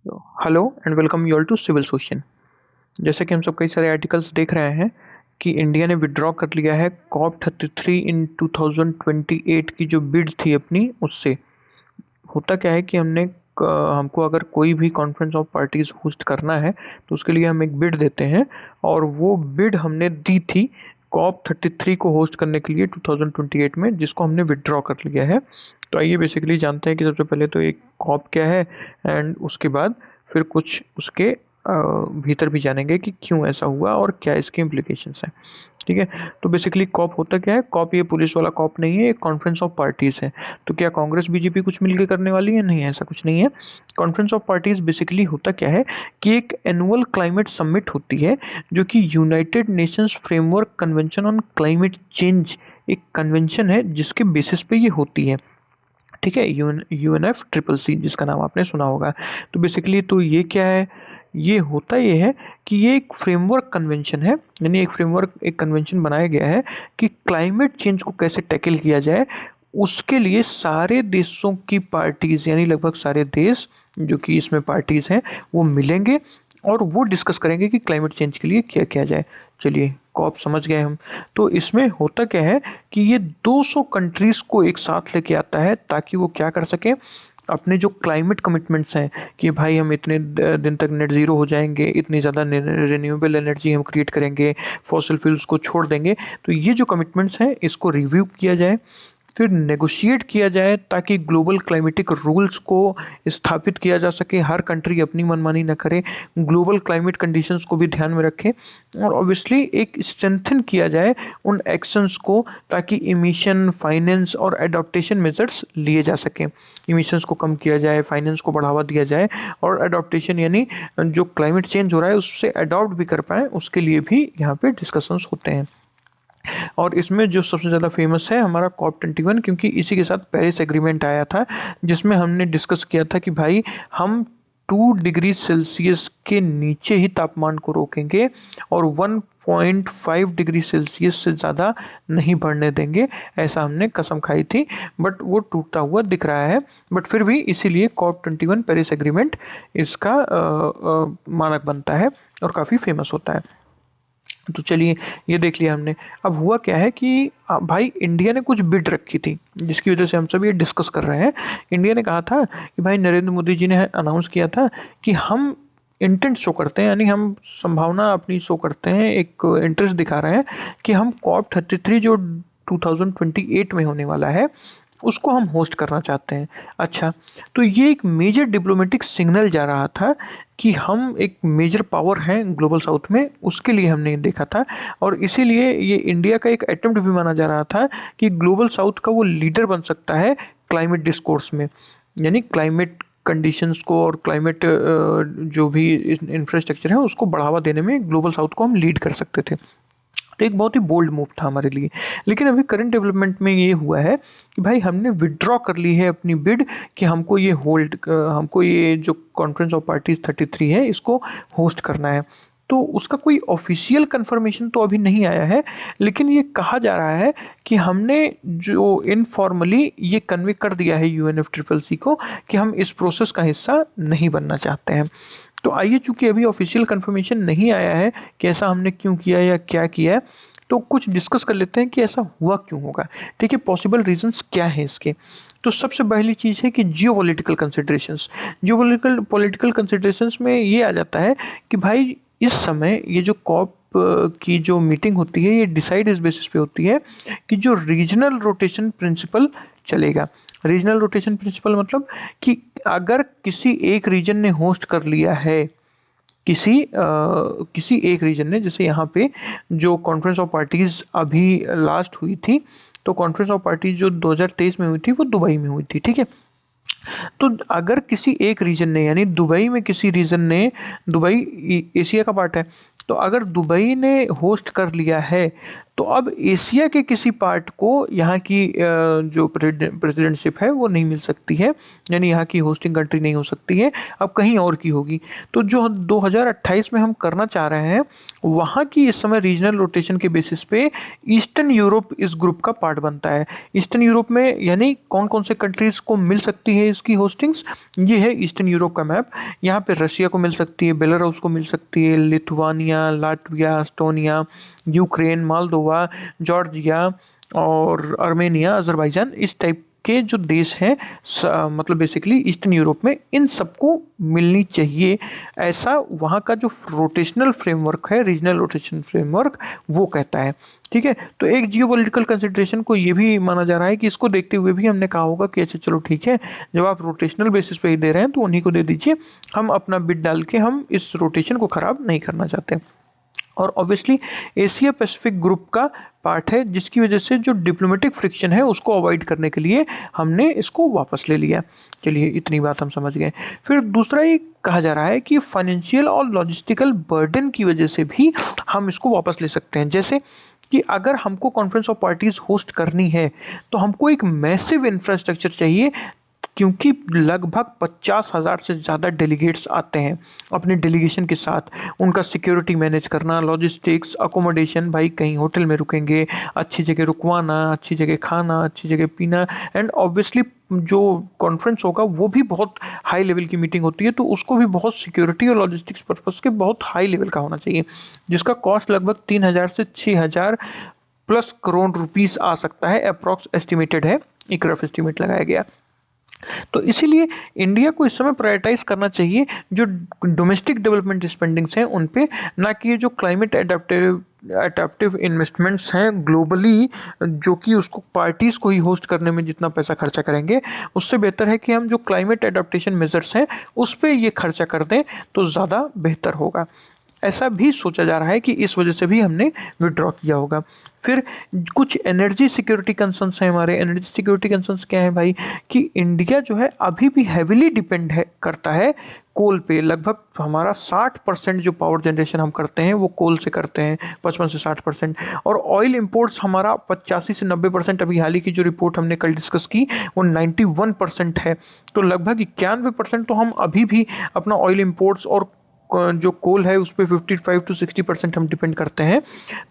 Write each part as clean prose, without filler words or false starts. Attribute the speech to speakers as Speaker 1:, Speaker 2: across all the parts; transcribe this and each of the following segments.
Speaker 1: Hello and welcome you all to civil सोशन। जैसे कि हम सब कई सारे आर्टिकल्स देख रहे हैं कि इंडिया ने विड्रॉ कर लिया है कॉप 33 इन 2028 की जो बिड थी अपनी उससे। होता क्या है कि हमको अगर कोई भी कॉन्फ्रेंस ऑफ पार्टीज होस्ट करना है तो उसके लिए हम एक बिड देते हैं और वो बिड हमने दी थी कॉप 33 को होस्ट करने के लिए 2028 में, जिसको हमने विड्रॉ कर लिया है। तो आइए बेसिकली जानते हैं कि सबसे पहले तो एक कॉप क्या है एंड उसके बाद फिर कुछ उसके भीतर भी जानेंगे कि क्यों ऐसा हुआ और क्या इसके इम्प्लीकेशंस हैं। ठीक है। तो बेसिकली कॉप होता क्या है? कॉप ये पुलिस वाला कॉप नहीं है, एक कॉन्फ्रेंस ऑफ पार्टीज है। तो क्या कांग्रेस बीजेपी कुछ मिलकर करने वाली है? नहीं, ऐसा कुछ नहीं है। कॉन्फ्रेंस ऑफ पार्टीज बेसिकली होता क्या है कि एक एनुअल क्लाइमेट समिट होती है जो कि United Nations framework convention on climate change एक कन्वेंशन है जिसके बेसिस पे ये होती है। ठीक है, यूएनएफ ट्रिपल सी जिसका नाम आपने सुना होगा। तो बेसिकली तो ये क्या है, ये होता ये है कि ये एक फ्रेमवर्क कन्वेंशन है, यानी एक कन्वेंशन बनाया गया है कि क्लाइमेट चेंज को कैसे टैकल किया जाए। उसके लिए सारे देशों की पार्टीज यानी लगभग सारे देश जो कि इसमें पार्टीज हैं वो मिलेंगे और वो डिस्कस करेंगे कि क्लाइमेट चेंज के लिए क्या किया जाए। चलिए, कॉप समझ गए हम। तो इसमें होता क्या है कि ये 200 कंट्रीज को एक साथ लेके आता है ताकि वो क्या कर सके, अपने जो क्लाइमेट कमिटमेंट्स हैं कि भाई हम इतने दिन तक नेट ज़ीरो हो जाएंगे, इतनी ज़्यादा रिन्यूएबल एनर्जी हम क्रिएट करेंगे, फॉसिल फ्यूल्स को छोड़ देंगे। तो ये जो कमिटमेंट्स हैं इसको रिव्यू किया जाए, फिर नेगोशिएट किया जाए ताकि ग्लोबल क्लाइमेटिक रूल्स को स्थापित किया जा सके। हर कंट्री अपनी मनमानी न करे, ग्लोबल क्लाइमेट कंडीशंस को भी ध्यान में रखें और ऑब्वियसली एक स्ट्रेंथन किया जाए उन एक्शंस को ताकि इमिशन, फाइनेंस और एडॉप्टेशन मेजर्स लिए जा सकें। इमिशंस को कम किया जाए, फाइनेंस को बढ़ावा दिया जाए और एडॉप्टेशन यानी जो क्लाइमेट चेंज हो रहा है उससे अडॉप्ट भी कर पाएँ उसके लिए भी यहाँ पे डिस्कशंस होते हैं। और इसमें जो सबसे ज़्यादा फेमस है हमारा कॉप 21, क्योंकि इसी के साथ पेरिस एग्रीमेंट आया था जिसमें हमने डिस्कस किया था कि भाई हम 2 डिग्री सेल्सियस के नीचे ही तापमान को रोकेंगे और 1.5 डिग्री सेल्सियस से ज़्यादा नहीं बढ़ने देंगे। ऐसा हमने कसम खाई थी, बट वो टूटता हुआ दिख रहा है। बट फिर भी इसीलिए कॉप 21 पेरिस एग्रीमेंट इसका मानक बनता है और काफ़ी फेमस होता है। तो चलिए, ये देख लिया हमने। अब हुआ क्या है कि भाई इंडिया ने कुछ बिड रखी थी जिसकी वजह से हम सब ये डिस्कस कर रहे हैं। इंडिया ने कहा था कि भाई नरेंद्र मोदी जी ने अनाउंस किया था कि हम इंटेंट शो करते हैं, यानी हम संभावना अपनी शो करते हैं, एक इंटरेस्ट दिखा रहे हैं कि हम कॉप 33 जो 2028 में होने वाला है उसको हम होस्ट करना चाहते हैं। अच्छा, तो ये एक मेजर डिप्लोमेटिक सिग्नल जा रहा था कि हम एक मेजर पावर हैं ग्लोबल साउथ में, उसके लिए हमने देखा था। और इसीलिए ये इंडिया का एक अटेम्प्ट भी माना जा रहा था कि ग्लोबल साउथ का वो लीडर बन सकता है क्लाइमेट डिस्कोर्स में, यानी क्लाइमेट कंडीशंस को और क्लाइमेट जो भी इंफ्रास्ट्रक्चर है उसको बढ़ावा देने में ग्लोबल साउथ को हम लीड कर सकते थे। तो एक बहुत ही बोल्ड मूव था हमारे लिए। लेकिन अभी करंट डेवलपमेंट में ये हुआ है कि भाई हमने विड्रॉ कर ली है अपनी बिड कि हमको ये जो कॉन्फ्रेंस ऑफ पार्टीज 33 है इसको होस्ट करना है। तो उसका कोई ऑफिशियल कंफर्मेशन तो अभी नहीं आया है, लेकिन ये कहा जा रहा है कि हमने जो इनफॉर्मली ये कन्वे कर दिया है यूएनएफ ट्रिपल सी को कि हम इस प्रोसेस का हिस्सा नहीं बनना चाहते हैं। तो आइए, चूंकि अभी ऑफिशियल कंफर्मेशन नहीं आया है कि ऐसा हमने क्यों किया या क्या किया है, तो कुछ डिस्कस कर लेते हैं कि ऐसा हुआ क्यों होगा। ठीक है, पॉसिबल रीजंस क्या हैं इसके। तो सबसे पहली चीज़ है कि geopolitical considerations. Geopolitical political considerations में ये आ जाता है कि भाई इस समय ये जो कॉप की जो मीटिंग होती है ये डिसाइड इस बेसिस पे होती है कि जो रीजनल रोटेशन प्रिंसिपल चलेगा। रीजनल रोटेशन प्रिंसिपल मतलब कि अगर किसी एक रीजन ने होस्ट कर लिया है, किसी एक रीजन ने, जैसे यहाँ पे जो कॉन्फ्रेंस ऑफ पार्टीज अभी लास्ट हुई थी, तो कॉन्फ्रेंस ऑफ पार्टीज जो 2023 में हुई थी वो दुबई में हुई थी। ठीक है, तो अगर किसी एक रीजन ने, यानी दुबई में किसी रीजन ने, दुबई एशिया का पार्ट है, तो अगर दुबई ने होस्ट कर लिया है तो अब एशिया के किसी पार्ट को यहाँ की जो प्रेसिडेंटशिप है वो नहीं मिल सकती है, यानी यहाँ की होस्टिंग कंट्री नहीं हो सकती है, अब कहीं और की होगी। तो जो 2028 में हम करना चाह रहे हैं वहाँ की इस समय रीजनल रोटेशन के बेसिस पे ईस्टर्न यूरोप इस ग्रुप का पार्ट बनता है। ईस्टर्न यूरोप में यानी कौन कौन से कंट्रीज को मिल सकती है इसकी होस्टिंग्स, ये है ईस्टर्न यूरोप का मैप। यहाँ पे रशिया को मिल सकती है, बेलारूस को मिल सकती है, Lithuania, Latvia, Estonia, Ukraine, Moldova, Georgia और आर्मेनिया, अजरबैजान, इस टाइप के जो देश हैं मतलब बेसिकली ईस्टर्न यूरोप में, इन सबको मिलनी चाहिए, ऐसा वहाँ का जो रोटेशनल फ्रेमवर्क है, रीजनल रोटेशन फ्रेमवर्क, वो कहता है। ठीक है, तो एक जियोपॉलिटिकल कंसिडरेशन को ये भी माना जा रहा है कि इसको देखते हुए भी हमने कहा होगा कि अच्छा चलो ठीक है, जब आप रोटेशनल बेसिस पे ही दे रहे हैं तो उन्हीं को दे दीजिए, हम अपना बिड डाल के हम इस रोटेशन को खराब नहीं करना चाहते। और ऑब्वियसली एशिया पैसिफिक ग्रुप का पार्ट है, जिसकी वजह से जो डिप्लोमेटिक फ्रिक्शन है उसको अवॉइड करने के लिए हमने इसको वापस ले लिया। चलिए इतनी बात हम समझ गए। फिर दूसरा ये कहा जा रहा है कि फाइनेंशियल और लॉजिस्टिकल बर्डन की वजह से भी हम इसको वापस ले सकते हैं। जैसे कि अगर हमको कॉन्फ्रेंस ऑफ पार्टीज होस्ट करनी है तो हमको एक मैसिव इंफ्रास्ट्रक्चर चाहिए, क्योंकि लगभग 50,000 से ज़्यादा डेलीगेट्स आते हैं अपने डेलीगेशन के साथ। उनका सिक्योरिटी मैनेज करना, लॉजिस्टिक्स, अकोमोडेशन, भाई कहीं होटल में रुकेंगे, अच्छी जगह रुकवाना, अच्छी जगह खाना, अच्छी जगह पीना, एंड ऑब्वियसली जो कॉन्फ्रेंस होगा वो भी बहुत हाई लेवल की मीटिंग होती है, तो उसको भी बहुत सिक्योरिटी और लॉजिस्टिक्स पर्पस के बहुत हाई लेवल का होना चाहिए, जिसका कॉस्ट लगभग 3,000 से 6,000 प्लस करोड़ रुपीस आ सकता है, अप्रॉक्स एस्टिमेटेड है, एक रफ एस्टिमेट लगाया गया। तो इसीलिए इंडिया को इस समय प्रायोरिटाइज करना चाहिए जो डोमेस्टिक डेवलपमेंट स्पेंडिंग्स हैं उन पे, ना कि ये जो क्लाइमेट एडेप्टिव इन्वेस्टमेंट्स हैं ग्लोबली, जो कि उसको पार्टीज को ही होस्ट करने में जितना पैसा खर्चा करेंगे, उससे बेहतर है कि हम जो क्लाइमेट एडेप्टेशन मेजर्स हैं उस पे ये खर्चा कर दें तो ज़्यादा बेहतर होगा। ऐसा भी सोचा जा रहा है कि इस वजह से भी हमने विड्रॉ किया होगा। फिर कुछ एनर्जी सिक्योरिटी कंसर्न्स हैं हमारे। एनर्जी सिक्योरिटी कंसर्न्स क्या है भाई, कि इंडिया जो है अभी भी हैविली डिपेंड है करता है कोल पे। लगभग हमारा 60% जो पावर जनरेशन हम करते हैं वो कोल से करते हैं, 55 से 60%। और ऑयल इंपोर्ट्स हमारा 85 से 90%, अभी हाल ही की जो रिपोर्ट हमने कल डिस्कस की वो 91% है। तो लगभग 91% तो हम अभी भी अपना ऑयल इंपोर्ट्स और जो कोल है उस पर 55 to 60% हम डिपेंड करते हैं।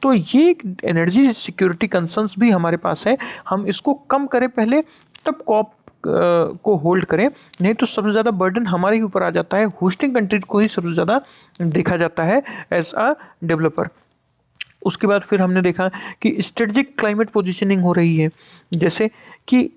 Speaker 1: तो ये एनर्जी सिक्योरिटी कंसर्न्स भी हमारे पास है, हम इसको कम करें पहले, तब कॉप को होल्ड करें, नहीं तो सबसे ज़्यादा बर्डन हमारे ही ऊपर आ जाता है। होस्टिंग कंट्री को ही सबसे ज़्यादा देखा जाता है एज अ डेवलपर। उसके बाद फिर हमने देखा कि स्ट्रेटजिक क्लाइमेट पोजिशनिंग हो रही है, जैसे कि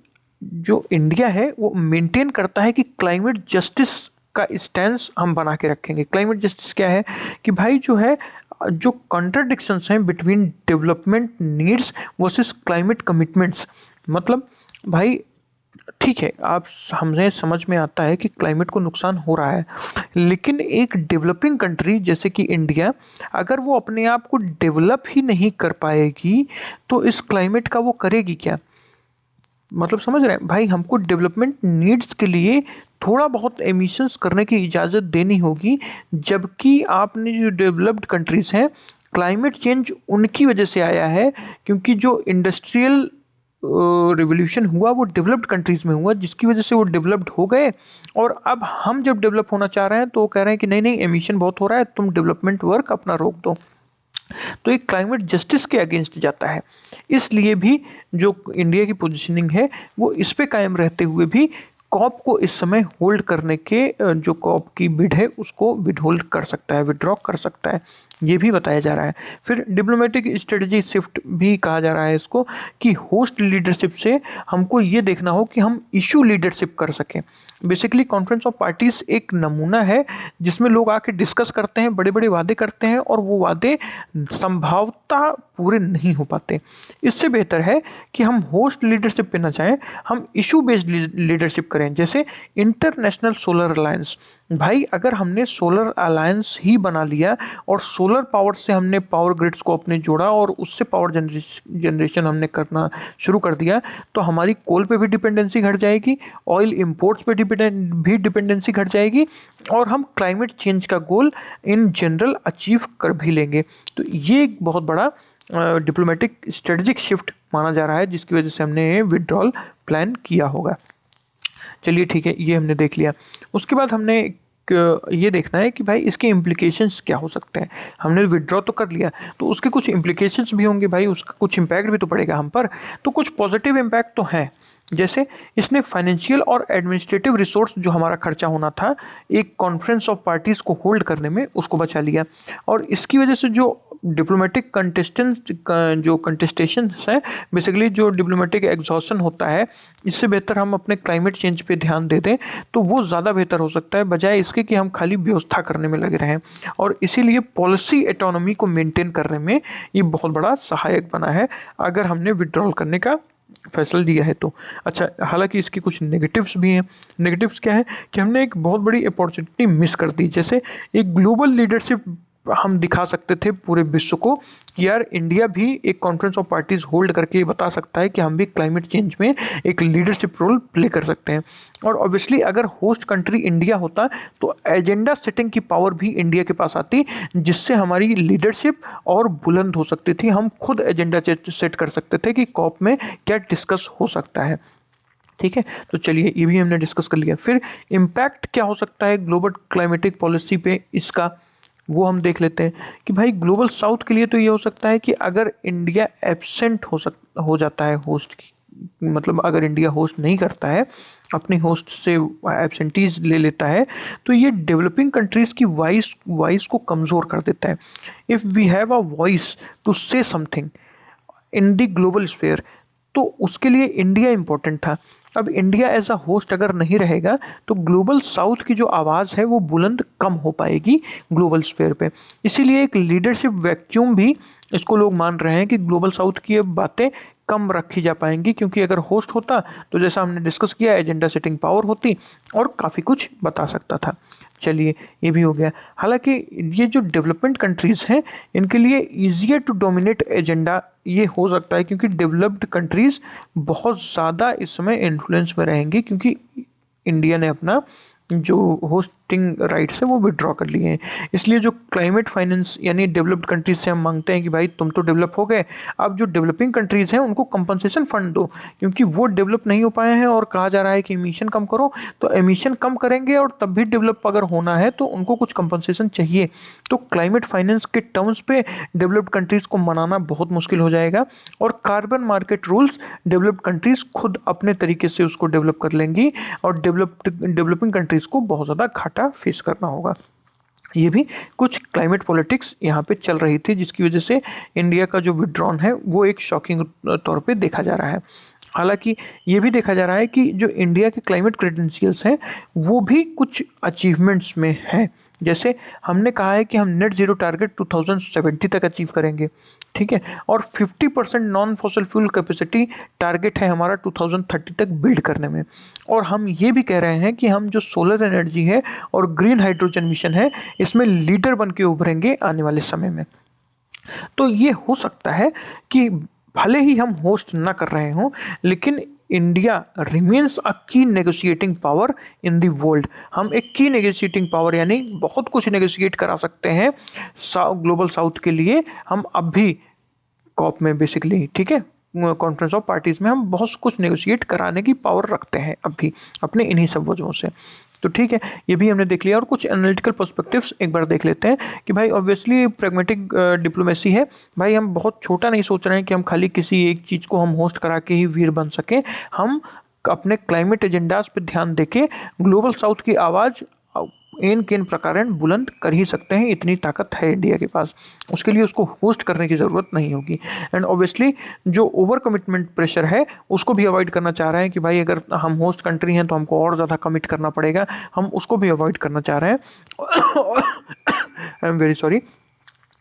Speaker 1: जो इंडिया है वो मेंटेन करता है कि क्लाइमेट जस्टिस का स्टैंस हम बना के रखेंगे। क्लाइमेट जस्टिस क्या है कि भाई जो है, जो कॉन्ट्राडिक्शंस हैं between development needs versus climate commitments, मतलब भाई ठीक है, आप हमें समझ में आता है कि क्लाइमेट को नुकसान हो रहा है, लेकिन एक डेवलपिंग कंट्री जैसे कि इंडिया, अगर वो अपने आप को डेवलप ही नहीं कर पाएगी तो इस क्लाइमेट का वो करेगी क्या? मतलब समझ रहे हैं भाई, हमको डेवलपमेंट नीड्स के लिए थोड़ा बहुत एमिशंस करने की इजाज़त देनी होगी, जबकि आपने जो डेवलप्ड कंट्रीज़ हैं, क्लाइमेट चेंज उनकी वजह से आया है, क्योंकि जो इंडस्ट्रियल रिवोल्यूशन हुआ वो डेवलप्ड कंट्रीज़ में हुआ, जिसकी वजह से वो डेवलप्ड हो गए। और अब हम जब डेवलप होना चाह रहे हैं तो वो कह रहे हैं कि नहीं नहीं, एमिशन बहुत हो रहा है, तुम डेवलपमेंट वर्क अपना रोक दो। तो एक क्लाइमेट जस्टिस के अगेंस्ट जाता है। इसलिए भी जो इंडिया की पोजीशनिंग है वो इस पे कायम रहते हुए भी कॉप को इस समय होल्ड करने के, जो कॉप की बिड है उसको बिड होल्ड कर सकता है, विड्रॉ कर सकता है, ये भी बताया जा रहा है। फिर डिप्लोमेटिक स्ट्रेटजी शिफ्ट भी कहा जा रहा है इसको, कि होस्ट लीडरशिप से हमको ये देखना हो कि हम इशू लीडरशिप कर सकें। बेसिकली कॉन्फ्रेंस ऑफ पार्टीज एक नमूना है जिसमें लोग आके डिस्कस करते हैं, बड़े बड़े वादे करते हैं और वो वादे संभवतः पूरे नहीं हो पाते। इससे बेहतर है कि हम होस्ट लीडरशिप पे ना जाएं, हम इशू बेस्ड लीडरशिप करें। जैसे इंटरनेशनल सोलर अलायंस, भाई अगर हमने सोलर अलायंस ही बना लिया और सोलर पावर से हमने पावर ग्रिड्स को अपने जोड़ा और उससे पावर जनरेशन हमने करना शुरू कर दिया, तो हमारी कोल पे भी डिपेंडेंसी घट जाएगी, ऑयल इंपोर्ट्स पे भी डिपेंडेंसी घट जाएगी, और हम क्लाइमेट चेंज का गोल इन जनरल अचीव कर भी लेंगे। तो ये एक बहुत बड़ा डिप्लोमेटिक स्ट्रेटजिक शिफ्ट माना जा रहा है, जिसकी वजह से हमने विड्रॉल प्लान किया होगा। चलिए ठीक है, ये हमने देख लिया। उसके बाद हमने ये देखना है कि भाई इसके इम्प्लीकेशंस क्या हो सकते हैं। हमने विड्रॉ तो कर लिया तो उसके कुछ इम्प्लीकेशंस भी होंगे भाई, उसका कुछ इम्पैक्ट भी तो पड़ेगा हम पर। तो कुछ पॉजिटिव इम्पैक्ट तो है, जैसे इसने फाइनेंशियल और एडमिनिस्ट्रेटिव रिसोर्स जो हमारा खर्चा होना था एक कॉन्फ्रेंस ऑफ पार्टीज को होल्ड करने में, उसको बचा लिया। और इसकी वजह से जो डिप्लोमेटिक कंटेस्टेशन है, बेसिकली जो डिप्लोमेटिक एग्जॉशन होता है, इससे बेहतर हम अपने क्लाइमेट चेंज पे ध्यान दे दें तो वो ज़्यादा बेहतर हो सकता है, बजाय इसके कि हम खाली व्यवस्था करने में लगे रहें। और इसीलिए पॉलिसी एटोनॉमी को मेंटेन करने में ये बहुत बड़ा सहायक बना है अगर हमने विड्रॉल करने का फैसला लिया है तो। अच्छा, हालांकि इसके कुछ नेगेटिव्स भी हैं। नेगेटिव्स क्या है कि हमने एक बहुत बड़ी अपॉर्चुनिटी मिस कर दी। जैसे एक ग्लोबल लीडरशिप हम दिखा सकते थे पूरे विश्व को कि यार इंडिया भी एक कॉन्फ्रेंस ऑफ पार्टीज होल्ड करके ये बता सकता है कि हम भी क्लाइमेट चेंज में एक लीडरशिप रोल प्ले कर सकते हैं। और ऑब्वियसली अगर होस्ट कंट्री इंडिया होता तो एजेंडा सेटिंग की पावर भी इंडिया के पास आती, जिससे हमारी लीडरशिप और बुलंद हो सकती थी। हम खुद एजेंडा सेट कर सकते थे कि कॉप में क्या डिस्कस हो सकता है। ठीक है, तो चलिए ये भी हमने डिस्कस कर लिया। फिर इम्पैक्ट क्या हो सकता है ग्लोबल क्लाइमेटिक पॉलिसी पे इसका, वो हम देख लेते हैं कि भाई ग्लोबल साउथ के लिए तो ये हो सकता है कि अगर इंडिया एब्सेंट हो जाता है होस्ट की, मतलब अगर इंडिया होस्ट नहीं करता है, अपनी होस्ट से एब्सेंटीज ले लेता है, तो ये डेवलपिंग कंट्रीज की वॉइस को कमज़ोर कर देता है। If we have a voice to say something in the global sphere, तो उसके लिए इंडिया इंपॉर्टेंट था। अब इंडिया एज अ होस्ट अगर नहीं रहेगा तो ग्लोबल साउथ की जो आवाज़ है वो बुलंद कम हो पाएगी ग्लोबल स्फेयर पे। इसीलिए एक लीडरशिप वैक्यूम भी इसको लोग मान रहे हैं कि ग्लोबल साउथ की अब बातें कम रखी जा पाएंगी, क्योंकि अगर होस्ट होता तो जैसा हमने डिस्कस किया एजेंडा सेटिंग पावर होती और काफ़ी कुछ बता सकता था। चलिए ये भी हो गया। हालांकि ये जो डेवलपमेंट कंट्रीज़ हैं इनके लिए ईजियर टू डोमिनेट एजेंडा ये हो सकता है, क्योंकि डेवलप्ड कंट्रीज़ बहुत ज़्यादा इस समय इन्फ्लुएंस में रहेंगी, क्योंकि इंडिया ने अपना जो होस्टिंग राइट्स है वो विड्रॉ कर लिए हैं। इसलिए जो क्लाइमेट फाइनेंस यानी डेवलप्ड कंट्रीज से हम मांगते हैं कि भाई तुम तो डेवलप हो गए, अब जो डेवलपिंग कंट्रीज हैं उनको कंपनसेशन फंड दो, क्योंकि वो डेवलप नहीं हो पाए हैं और कहा जा रहा है कि एमिशन कम करो, तो एमिशन कम करेंगे और तब भी डेवलप अगर होना है तो उनको कुछ कंपनसेशन चाहिए। तो क्लाइमेट फाइनेंस के टर्म्स पे डेवलप्ड कंट्रीज को मनाना बहुत मुश्किल हो जाएगा, और carbon market rules developed countries खुद अपने तरीके से उसको डेवलप कर लेंगी और डेवलपिंग कंट्रीज को बहुत ज़्यादा घाटा फेस करना होगा। ये भी कुछ क्लाइमेट पॉलिटिक्स यहाँ पे चल रही थी, जिसकी वजह से इंडिया का जो विड्रॉन है वो एक शॉकिंग तौर पे देखा जा रहा है। हालांकि ये भी देखा जा रहा है कि जो इंडिया के क्लाइमेट क्रेडेंशियल्स हैं वो भी कुछ अचीवमेंट्स में हैं। जैसे हमने कहा है कि हम नेट जीरो टारगेट 2070 तक अचीव करेंगे, ठीक है, और 50% non fossil fuel capacity target है हमारा 2030 तक बिल्ड करने में। और हम ये भी कह रहे हैं कि हम जो सोलर एनर्जी है और ग्रीन हाइड्रोजन मिशन है इसमें लीडर बन के उभरेंगे आने वाले समय में। तो ये हो सकता है कि भले ही हम होस्ट ना कर रहे हों, लेकिन इंडिया रिमेन्स अ की negotiating power in the world. हम एक की नेगोशिएटिंग पावर यानी बहुत कुछ नेगोशिएट करा सकते हैं ग्लोबल साउथ के लिए। हम अब भी कॉप में बेसिकली, ठीक है, कॉन्फ्रेंस ऑफ पार्टीज में हम बहुत कुछ नेगोशिएट कराने की पावर रखते हैं अब भी अपने इन्हीं सब वजहों से। तो ठीक है, ये भी हमने देख लिया। और कुछ एनालिटिकल पर्सपेक्टिव्स एक बार देख लेते हैं कि भाई ऑब्वियसली प्रैग्मेटिक डिप्लोमेसी है। भाई हम बहुत छोटा नहीं सोच रहे हैं कि हम खाली किसी एक चीज़ को हम होस्ट करा के ही वीर बन सकें। हम अपने क्लाइमेट एजेंडाज पे ध्यान देके ग्लोबल साउथ की आवाज़ इन किन प्रकारेण बुलंद कर ही सकते हैं, इतनी ताकत है इंडिया के पास। उसके लिए उसको होस्ट करने की ज़रूरत नहीं होगी। एंड ऑब्वियसली जो ओवर कमिटमेंट प्रेशर है उसको भी अवॉइड करना चाह रहे हैं कि भाई अगर हम होस्ट कंट्री हैं तो हमको और ज़्यादा कमिट करना पड़ेगा, हम उसको भी अवॉइड करना चाह रहे हैं। I am very sorry.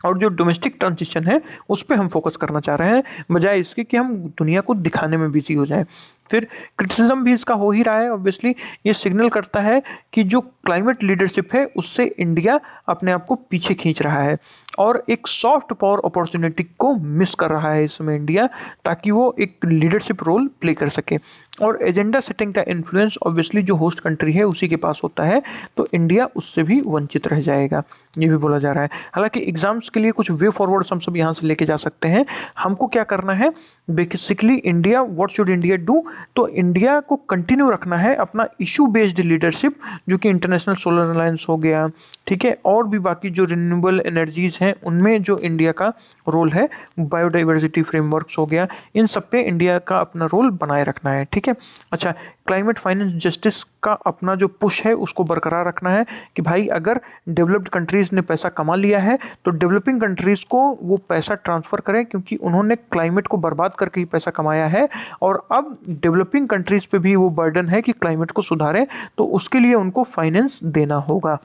Speaker 1: और जो डोमेस्टिक ट्रांजिशन है उस पर हम फोकस करना चाह रहे हैं, बजाय इसके कि हम दुनिया को दिखाने में बिजी हो जाए। फिर क्रिटिसिज्म भी इसका हो ही रहा है। ऑब्वियसली ये सिग्नल करता है कि जो क्लाइमेट लीडरशिप है उससे इंडिया अपने आप को पीछे खींच रहा है और एक सॉफ्ट पावर अपॉर्चुनिटी को मिस कर रहा है इसमें इंडिया, ताकि वो एक लीडरशिप रोल प्ले कर सके। और एजेंडा सेटिंग का इन्फ्लुएंस ऑब्वियसली जो होस्ट कंट्री है उसी के पास होता है, तो इंडिया उससे भी वंचित रह जाएगा, ये भी बोला जा रहा है। हालांकि एग्जाम्स के लिए कुछ वे फॉरवर्ड हम सब यहाँ से लेके जा सकते हैं। हमको क्या करना है basically, India what should India do, तो इंडिया को कंटिन्यू रखना है अपना इशू बेस्ड लीडरशिप, जो कि इंटरनेशनल सोलर अलायंस हो गया, ठीक है, और भी बाकी जो रिन्यूएबल एनर्जीज हैं हैं उनमें जो इंडिया का रोल है, बायोडाइवर्सिटी फ्रेमवर्क्स हो गया, इन सब पे इंडिया का अपना रोल बनाए रखना है। ठीक है। अच्छा, क्लाइमेट फाइनेंस जस्टिस का अपना जो पुश है उसको बरकरार रखना है कि भाई अगर डेवलप्ड कंट्रीज ने पैसा कमा लिया है तो डेवलपिंग कंट्रीज को वो पैसा ट्रांसफर करें, क्योंकि उन्होंने क्लाइमेट को बर्बाद करके ही पैसा कमाया है और अब डेवलपिंग कंट्रीज पे भी वो बर्डन है कि क्लाइमेट को सुधारें, तो उसके लिए उनको फाइनेंस देना होगा।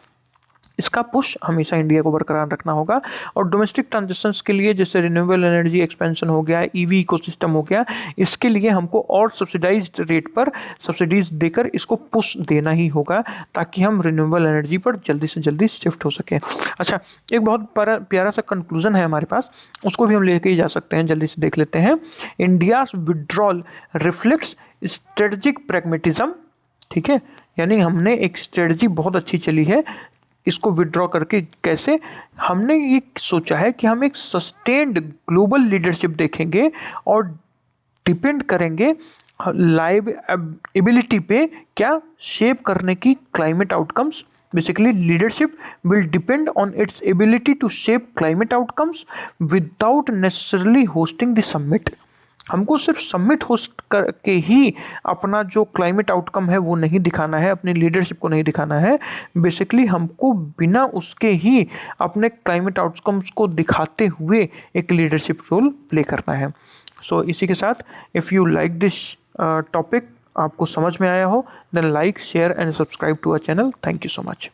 Speaker 1: इसका पुश हमेशा इंडिया को बरकरार रखना होगा। और डोमेस्टिक ट्रांजिशंस के लिए जैसे रिन्यूएबल एनर्जी एक्सपेंशन हो गया, ईवी इकोसिस्टम हो गया, इसके लिए हमको और सब्सिडाइज्ड रेट पर सब्सिडीज देकर इसको पुश देना ही होगा ताकि हम रिन्यूएबल एनर्जी पर जल्दी से जल्दी शिफ्ट हो सके। अच्छा, एक बहुत प्यारा सा कंक्लूजन है हमारे पास, उसको भी हम लेके ही जा सकते हैं, जल्दी से देख लेते हैं। India's withdrawal reflects strategic pragmatism. ठीक है, यानी हमने एक स्ट्रेटजी बहुत अच्छी चली है, इसको विड्रॉ करके कैसे हमने ये सोचा है कि हम एक सस्टेन्ड ग्लोबल लीडरशिप देखेंगे और डिपेंड करेंगे लाइव एबिलिटी पे क्या शेप करने की climate outcomes. Basically leadership will depend on its ability to shape climate outcomes without necessarily hosting the summit. हमको सिर्फ समिट होस्ट करके ही अपना जो क्लाइमेट आउटकम है वो नहीं दिखाना है, अपनी लीडरशिप को नहीं दिखाना है। बेसिकली हमको बिना उसके ही अपने क्लाइमेट आउटकम्स को दिखाते हुए एक लीडरशिप रोल प्ले करना है। सो इसी के साथ if you like this topic, आपको समझ में आया हो, then like share and subscribe to our channel. Thank you so much.